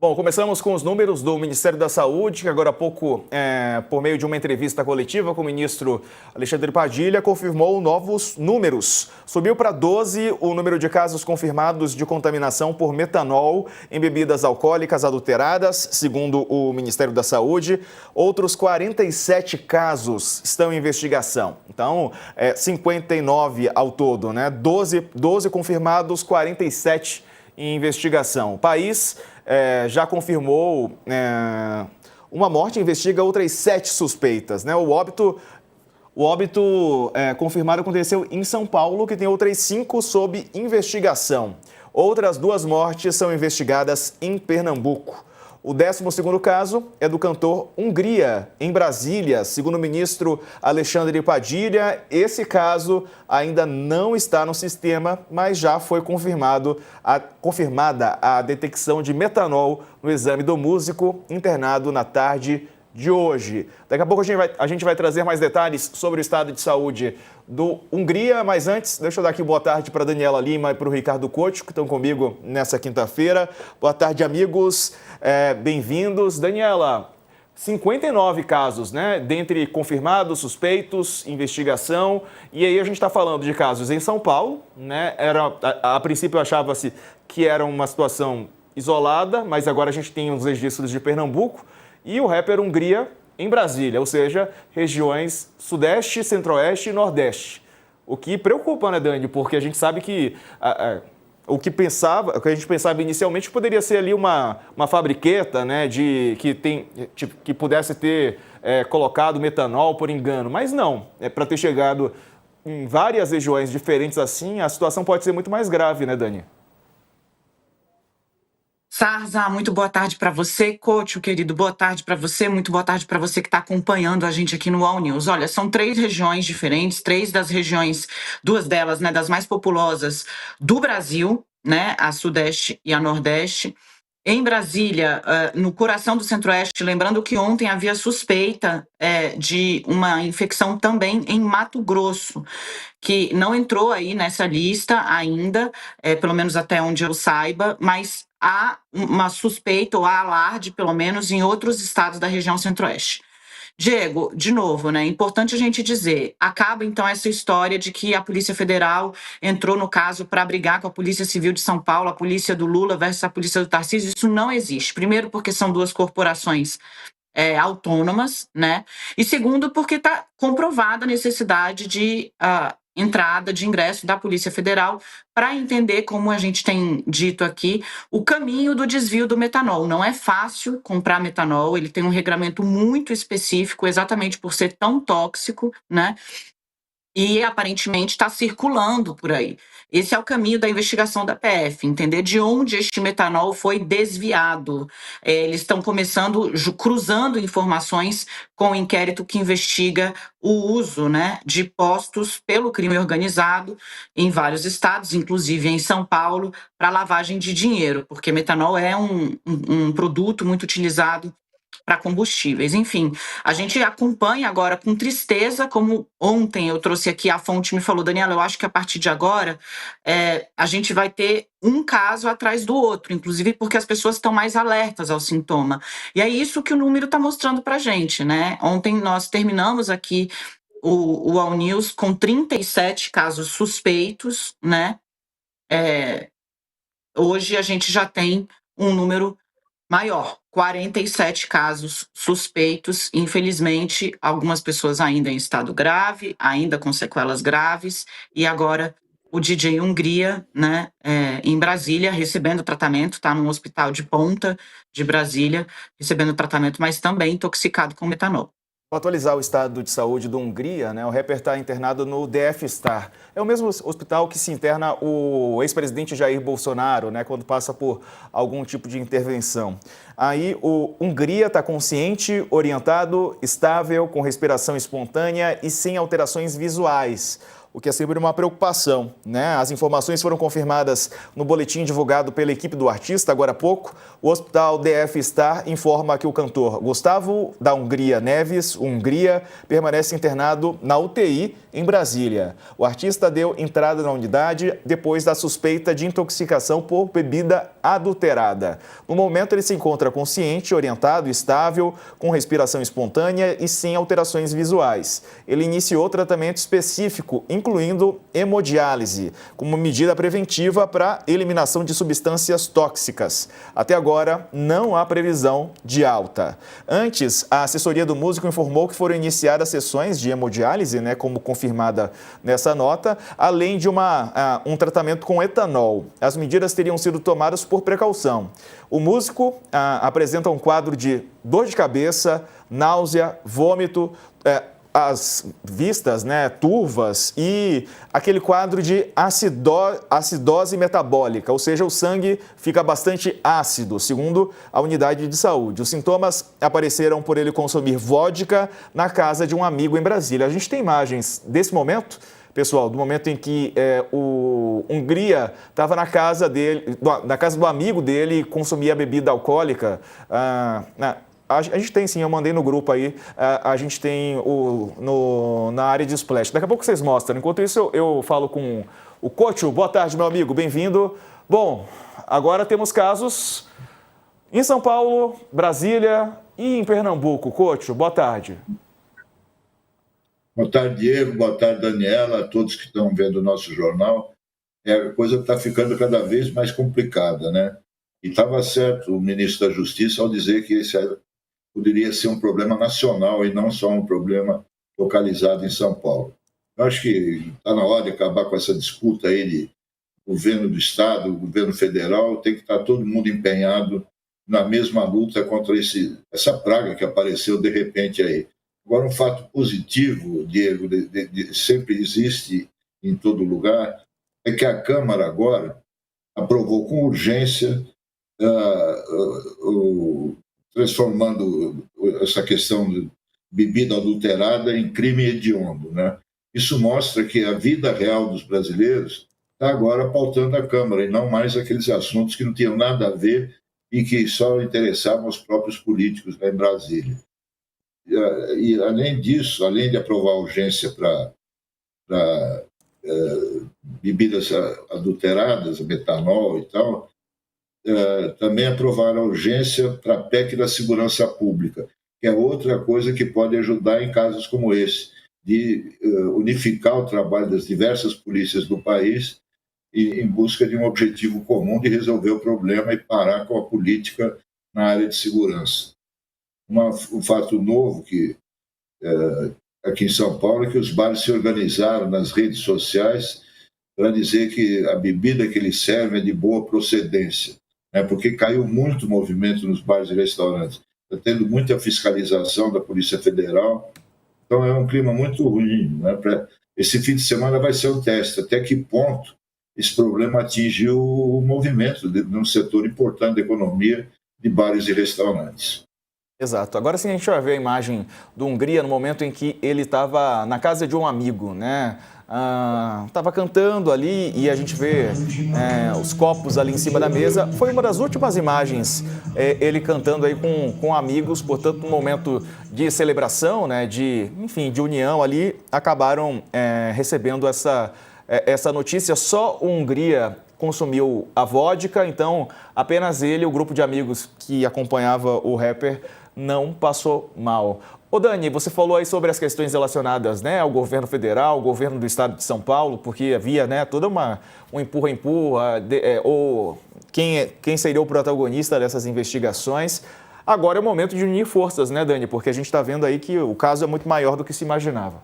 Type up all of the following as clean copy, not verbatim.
Bom, começamos com os números do Ministério da Saúde, que agora há pouco, por meio de uma entrevista coletiva com o ministro Alexandre Padilha, confirmou novos números. Subiu para 12 o número de casos confirmados de contaminação por metanol em bebidas alcoólicas adulteradas, segundo o Ministério da Saúde. Outros 47 casos estão em investigação. Então, 59 ao todo, né? 12 confirmados, 47 em investigação. O país já confirmou uma morte, investiga outras 7 suspeitas, né? O óbito confirmado aconteceu em São Paulo, que tem outras 5 sob investigação. Outras 2 mortes são investigadas em Pernambuco. O 12º caso é do cantor Hungria, em Brasília. Segundo o ministro Alexandre Padilha, esse caso ainda não está no sistema, mas já foi confirmada a detecção de metanol no exame do músico internado na tarde de hoje. Daqui a pouco a gente vai trazer mais detalhes sobre o estado de saúde do Hungria, mas antes, deixa eu dar aqui boa tarde para Daniela Lima e para o Ricardo Couto, que estão comigo nessa quinta-feira. Boa tarde, amigos. Bem-vindos. Daniela, 59 casos, né? Dentre confirmados, suspeitos, investigação. E aí a gente está falando de casos em São Paulo, né? A princípio achava-se que era uma situação isolada, mas agora a gente tem os registros de Pernambuco e o rapper Hungria em Brasília, ou seja, regiões Sudeste, Centro-Oeste e Nordeste. O que preocupa, né, Dani? Porque a gente sabe que o que a gente pensava inicialmente poderia ser ali uma fabriqueta, né, que pudesse ter colocado metanol por engano, mas não. Para ter chegado em várias regiões diferentes assim, a situação pode ser muito mais grave, né, Dani? Sarza, muito boa tarde para você, Couto, querido, boa tarde para você, muito boa tarde para você que está acompanhando a gente aqui no All News. Olha, são 3 regiões diferentes, 3 das regiões, 2 delas, né, das mais populosas do Brasil, né, a Sudeste e a Nordeste. Em Brasília, no coração do Centro-Oeste, lembrando que ontem havia suspeita de uma infecção também em Mato Grosso, que não entrou aí nessa lista ainda, pelo menos até onde eu saiba, mas há uma suspeita ou há alarde, pelo menos, em outros estados da região Centro-Oeste. Diego, de novo, né? É importante a gente dizer, acaba então essa história de que a Polícia Federal entrou no caso para brigar com a Polícia Civil de São Paulo, a polícia do Lula versus a polícia do Tarcísio. Isso não existe. Primeiro, porque são 2 corporações autônomas, né? E segundo, porque está comprovada a necessidade de entrada, de ingresso da Polícia Federal para entender, como a gente tem dito aqui, o caminho do desvio do metanol. Não é fácil comprar metanol, ele tem um regramento muito específico, exatamente por ser tão tóxico, né? E aparentemente está circulando por aí. Esse é o caminho da investigação da PF, entender de onde este metanol foi desviado. Eles estão começando, cruzando informações com o inquérito que investiga o uso, né, de postos pelo crime organizado em vários estados, inclusive em São Paulo, para lavagem de dinheiro, porque metanol é um produto muito utilizado para combustíveis. Enfim, a gente acompanha agora com tristeza, como ontem eu trouxe aqui, a fonte me falou, Daniela, eu acho que a partir de agora a gente vai ter um caso atrás do outro, inclusive porque as pessoas estão mais alertas ao sintoma. E é isso que o número está mostrando para a gente, né? Ontem nós terminamos aqui o All News com 37 casos suspeitos, né? Hoje a gente já tem um número maior, 47 casos suspeitos. Infelizmente, algumas pessoas ainda em estado grave, ainda com sequelas graves, e agora o DJ Hungria, né, em Brasília, recebendo tratamento, está num hospital de ponta de Brasília, recebendo tratamento, mas também intoxicado com metanol. Vou atualizar o estado de saúde do Hungria, né? O rapper está internado no DF Star. É o mesmo hospital que se interna o ex-presidente Jair Bolsonaro, né? Quando passa por algum tipo de intervenção. Aí o Hungria está consciente, orientado, estável, com respiração espontânea e sem alterações visuais. o que é sempre uma preocupação, né? As informações foram confirmadas no boletim divulgado pela equipe do artista agora há pouco. O Hospital DF Star informa que o cantor Gustavo da Hungria Neves, Hungria, permanece internado na UTI em Brasília. O artista deu entrada na unidade depois da suspeita de intoxicação por bebida adulterada. No momento, ele se encontra consciente, orientado, estável, com respiração espontânea e sem alterações visuais. Ele iniciou tratamento específico, incluindo hemodiálise, como medida preventiva para eliminação de substâncias tóxicas. Até agora, não há previsão de alta. Antes, a assessoria do músico informou que foram iniciadas sessões de hemodiálise, como confirmada nessa nota, além de um tratamento com etanol. As medidas teriam sido tomadas por precaução. O músico apresenta um quadro de dor de cabeça, náusea, vômito, as vistas, turvas e aquele quadro de acidose metabólica, ou seja, o sangue fica bastante ácido, segundo a unidade de saúde. Os sintomas apareceram por ele consumir vodka na casa de um amigo em Brasília. A gente tem imagens desse momento, pessoal, do momento em que o Hungria estava na casa dele, na casa do amigo dele e consumia bebida alcoólica. A gente tem sim, eu mandei no grupo aí, a gente tem na área de splash. Daqui a pouco vocês mostram. Enquanto isso, eu falo com o Coach. Boa tarde, meu amigo, bem-vindo. Bom, agora temos casos em São Paulo, Brasília e em Pernambuco. Coach, boa tarde. Boa tarde, Diego. Boa tarde, Daniela, a todos que estão vendo o nosso jornal. A coisa está ficando cada vez mais complicada, né? E estava certo o ministro da Justiça ao dizer que esse poderia ser um problema nacional e não só um problema localizado em São Paulo. Eu acho que está na hora de acabar com essa disputa aí de governo do Estado, governo federal, tem que estar todo mundo empenhado na mesma luta contra essa praga que apareceu de repente aí. Agora, um fato positivo, Diego, sempre existe em todo lugar, é que a Câmara agora aprovou com urgência transformando essa questão de bebida adulterada em crime hediondo, né? Isso mostra que a vida real dos brasileiros está agora pautando a Câmara, e não mais aqueles assuntos que não tinham nada a ver e que só interessavam aos próprios políticos lá em Brasília. E além disso, além de aprovar a urgência para bebidas adulteradas, metanol e tal, também aprovaram a urgência para a PEC da segurança pública, que é outra coisa que pode ajudar em casos como esse, de unificar o trabalho das diversas polícias do país em busca de um objetivo comum de resolver o problema e parar com a política na área de segurança. Um fato novo que aqui em São Paulo é que os bares se organizaram nas redes sociais para dizer que a bebida que eles servem é de boa procedência, porque caiu muito movimento nos bares e restaurantes. Está tendo muita fiscalização da Polícia Federal, então é um clima muito ruim. Esse fim de semana vai ser um teste, até que ponto esse problema atingiu o movimento de um setor importante da economia de bares e restaurantes. Exato. Agora sim a gente vai ver a imagem do Hungria no momento em que ele estava na casa de um amigo, Estava cantando ali e a gente vê os copos ali em cima da mesa. Foi uma das últimas imagens, ele cantando aí com amigos, portanto, num momento de celebração, de união ali, acabaram recebendo essa notícia. Só a Hungria consumiu a vodka, então apenas ele, o grupo de amigos que acompanhava o rapper, não passou mal. Ô Dani, você falou aí sobre as questões relacionadas ao governo federal, ao governo do estado de São Paulo, porque havia toda um empurra-empurra, ou quem seria o protagonista dessas investigações. Agora é o momento de unir forças, Dani? Porque a gente está vendo aí que o caso é muito maior do que se imaginava.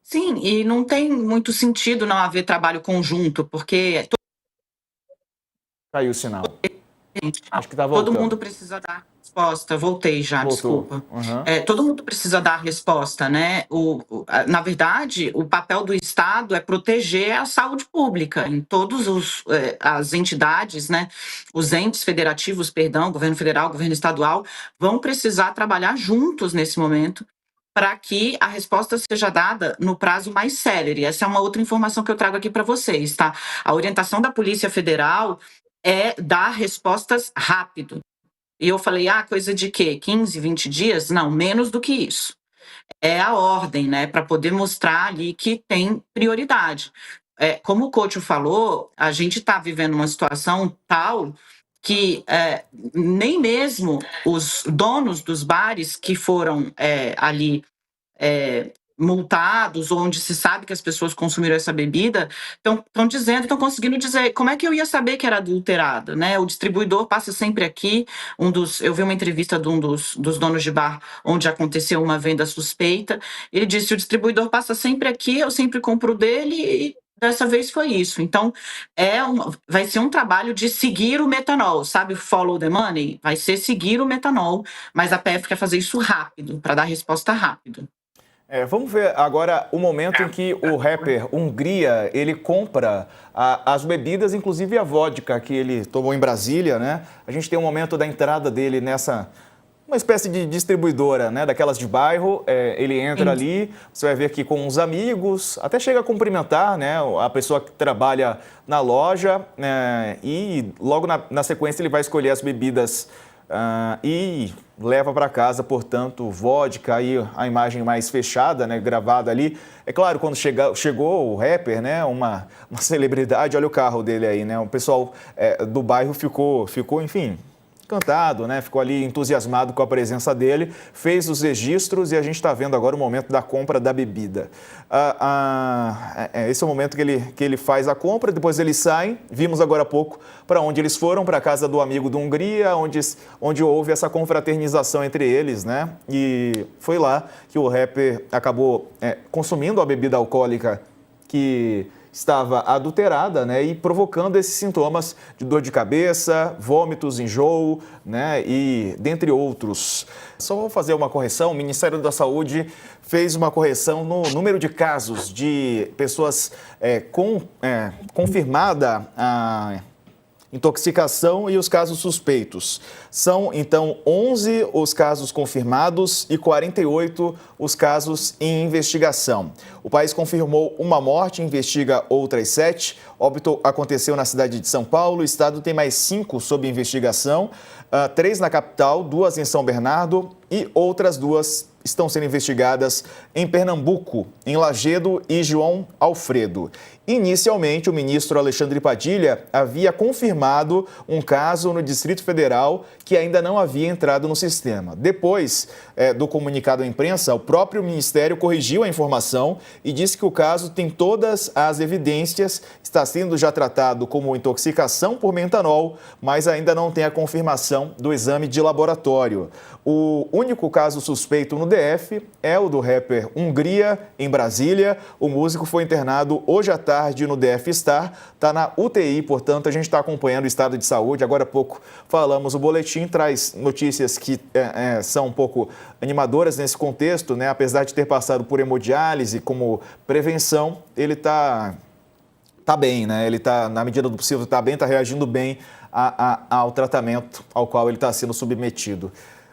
Sim, e não tem muito sentido não haver trabalho conjunto, porque Caiu o sinal. Acho que está voltando. Todo mundo precisa dar resposta. Voltei já, Voltou. desculpa. Uhum. Todo mundo precisa dar resposta, na verdade, o papel do Estado é proteger a saúde pública em todas as entidades, os entes federativos, governo federal, governo estadual, vão precisar trabalhar juntos nesse momento para que a resposta seja dada no prazo mais célere. Essa é uma outra informação que eu trago aqui para vocês, tá? A orientação da Polícia Federal é dar respostas rápido. E eu falei, coisa de quê? 15, 20 dias? Não, menos do que isso. É a ordem, né? Para poder mostrar ali que tem prioridade. Como o coach falou, a gente está vivendo uma situação tal que nem mesmo os donos dos bares que foram ali multados, onde se sabe que as pessoas consumiram essa bebida, estão conseguindo dizer como é que eu ia saber que era adulterada, né? O distribuidor passa sempre aqui, eu vi uma entrevista de um dos donos de bar, onde aconteceu uma venda suspeita, ele disse, o distribuidor passa sempre aqui, eu sempre compro dele e dessa vez foi isso. Então, vai ser um trabalho de seguir o metanol, sabe? Follow the money? Vai ser seguir o metanol, mas a PF quer fazer isso rápido, para dar resposta rápido. Vamos ver agora o momento em que o rapper Hungria, ele compra as bebidas, inclusive a vodka que ele tomou em Brasília, né? A gente tem um momento da entrada dele uma espécie de distribuidora, né? Daquelas de bairro, ele entra ali, você vai ver aqui com uns amigos, até chega a cumprimentar, né? A pessoa que trabalha na loja, e logo na sequência ele vai escolher as bebidas e leva para casa, portanto, vodka, aí a imagem mais fechada, né, gravada ali. É claro, quando chegou o rapper, né, uma celebridade, olha o carro dele aí, né, o pessoal do bairro ficou, enfim, encantado, né, ficou ali entusiasmado com a presença dele, fez os registros e a gente está vendo agora o momento da compra da bebida. Esse é o momento que ele faz a compra, depois eles saem, vimos agora há pouco para onde eles foram, para a casa do amigo do Hungria, onde houve essa confraternização entre eles, né, e foi lá que o rapper acabou consumindo a bebida alcoólica que estava adulterada, né, e provocando esses sintomas de dor de cabeça, vômitos, enjoo, né, e dentre outros. Só vou fazer uma correção, o Ministério da Saúde fez uma correção no número de casos de pessoas confirmada a intoxicação e os casos suspeitos. São, então, 11 os casos confirmados e 48 os casos em investigação. O país confirmou uma morte, investiga outras 7. Óbito aconteceu na cidade de São Paulo. O estado tem mais 5 sob investigação, 3 na capital, 2 em São Bernardo e outras 2 estão sendo investigadas em Pernambuco, em Lagedo e João Alfredo. Inicialmente, o ministro Alexandre Padilha havia confirmado um caso no Distrito Federal que ainda não havia entrado no sistema. Depois do comunicado à imprensa, o próprio ministério corrigiu a informação e disse que o caso tem todas as evidências, está sendo já tratado como intoxicação por metanol, mas ainda não tem a confirmação do exame de laboratório. O único caso suspeito no DF é o do rapper Hungria, em Brasília. O músico foi internado hoje à tarde no DF Star, está na UTI, portanto, a gente está acompanhando o estado de saúde. Agora há pouco falamos, o boletim traz notícias que são um pouco animadoras nesse contexto, né? Apesar de ter passado por hemodiálise como prevenção, ele está bem, né? Ele está, na medida do possível, está bem, está reagindo bem ao tratamento ao qual ele está sendo submetido.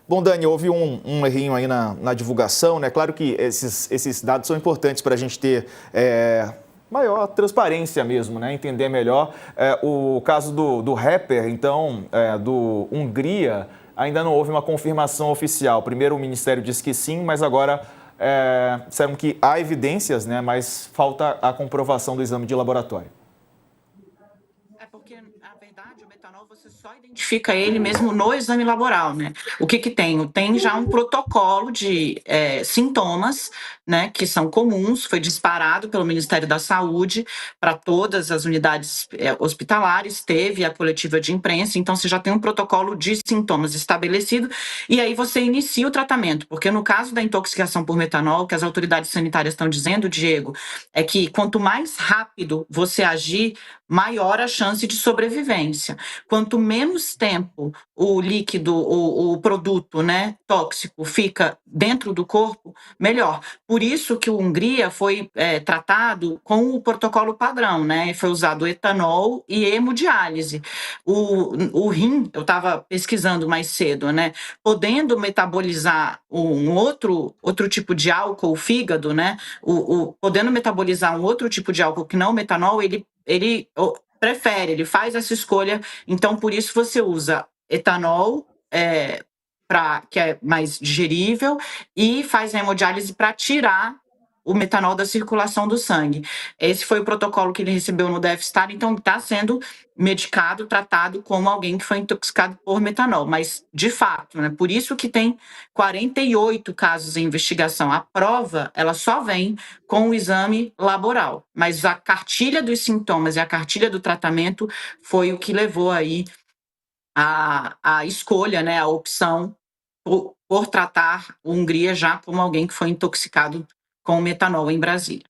Bom, Dani, houve um errinho aí na divulgação, né? Claro que esses dados são importantes para a gente ter maior transparência mesmo, né? Entender melhor. O caso do rapper, então, do Hungria, ainda não houve uma confirmação oficial. Primeiro o Ministério disse que sim, mas agora disseram que há evidências, né? Mas falta a comprovação do exame de laboratório. Porque, na verdade, o metanol você só identifica ele mesmo no exame laboral, né? O que tem? Tem já um protocolo de sintomas, né, que são comuns, foi disparado pelo Ministério da Saúde para todas as unidades hospitalares, teve a coletiva de imprensa, então você já tem um protocolo de sintomas estabelecido e aí você inicia o tratamento, porque no caso da intoxicação por metanol, que as autoridades sanitárias estão dizendo, Diego, é que quanto mais rápido você agir, maior a chance de sobrevivência. Quanto quanto menos tempo o líquido, o produto, né, tóxico fica dentro do corpo, melhor. Por isso que a Hungria foi tratado com o protocolo padrão, né? Foi usado etanol e hemodiálise. O rim, eu estava pesquisando mais cedo, né? Podendo metabolizar um outro tipo de álcool, o fígado, né? Podendo metabolizar um outro tipo de álcool que não o metanol, ele prefere, ele faz essa escolha. Então, por isso você usa etanol, que é mais digerível, e faz a hemodiálise para tirar o metanol da circulação do sangue. Esse foi o protocolo que ele recebeu no Death Star, então está sendo medicado, tratado como alguém que foi intoxicado por metanol, mas de fato, né, por isso que tem 48 casos em investigação. A prova, ela só vem com o exame laboral, mas a cartilha dos sintomas e a cartilha do tratamento foi o que levou aí a escolha, né, a opção por tratar a Hungria já como alguém que foi intoxicado com metanol em Brasília.